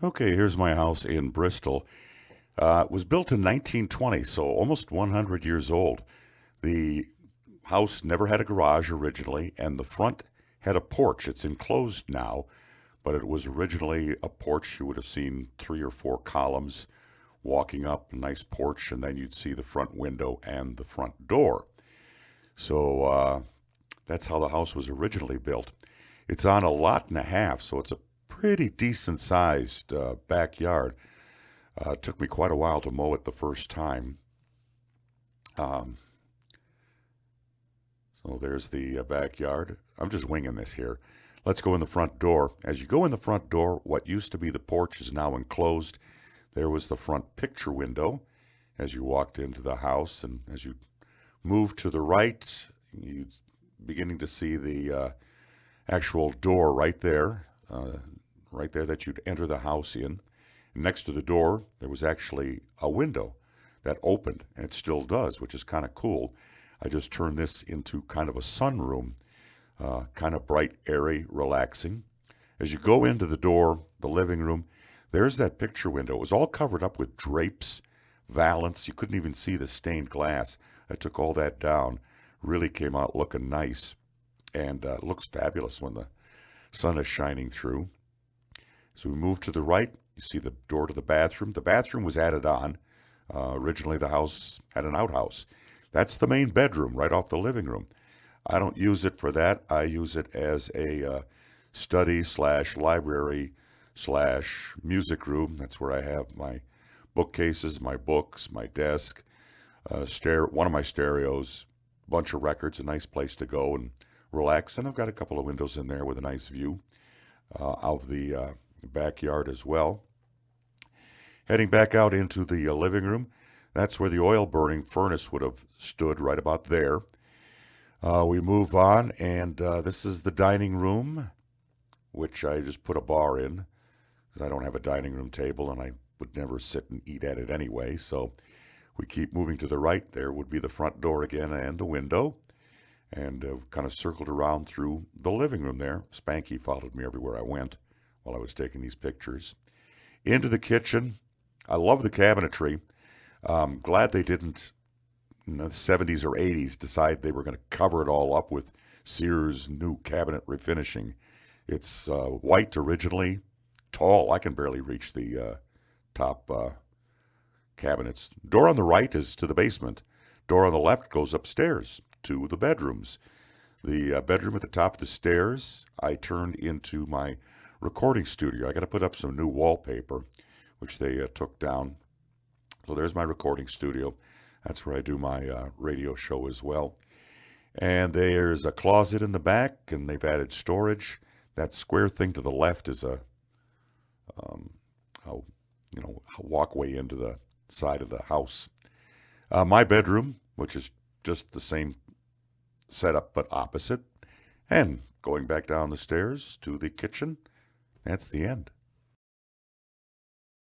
Okay, here's my house in Bristol. It was built in 1920, so almost 100 years old. The house never had a garage originally, and the front had a porch. It's enclosed now, but it was originally a porch. You would have seen 3 or 4 columns walking up, a nice porch, and then you'd see the front window and the front door. So that's how the house was originally built. It's on a lot and a half, so it's a pretty decent sized backyard. It took me quite a while to mow it the first time. Um, so there's the backyard. I'm just winging this here. Let's go in the front door. As you go in the front door, what used to be the porch is now enclosed. There was the front picture window as you walked into the house, and as you move to the right, you beginning to see the actual door right there that you'd enter the house in. And next to the door, there was actually a window that opened, and it still does, which is kind of cool. I just turned this into kind of a sunroom, kind of bright, airy, relaxing. As you go into the door, the living room, there's that picture window. It was all covered up with drapes, valance. You couldn't even see the stained glass. I took all that down. Really came out looking nice, and it looks fabulous when the sun is shining through. So we move to the right. You see the door to the bathroom. The bathroom was added on. Originally, the house had an outhouse. That's the main bedroom right off the living room. I don't use it for that. I use it as a study slash library slash music room. That's where I have my bookcases, my books, my desk, one of my stereos, a bunch of records, a nice place to go and relax. And I've got a couple of windows in there with a nice view of the backyard as well. Heading back out into the living room, that's where the oil burning furnace would have stood, right about there. We move on, and this is the dining room, which I just put a bar in because I don't have a dining room table and I would never sit and eat at it anyway. So we keep moving to the right. There would be the front door again and the window, and kind of circled around through the living room there. Spanky followed me everywhere I went while I was taking these pictures. Into the kitchen. I love the cabinetry. Glad they didn't, in the 70s or 80s, decide they were going to cover it all up with Sears new cabinet refinishing. It's white originally, tall. I can barely reach the top cabinets. Door on the right is to the basement. Door on the left goes upstairs to the bedrooms. The bedroom at the top of the stairs, I turned into my recording studio. I got to put up some new wallpaper, which they took down. So there's my recording studio. That's where I do my radio show as well. And there's a closet in the back, and they've added storage. That square thing to the left is a walkway into the side of the house. My bedroom, which is just the same setup but opposite, and going back down the stairs to the kitchen. That's the end.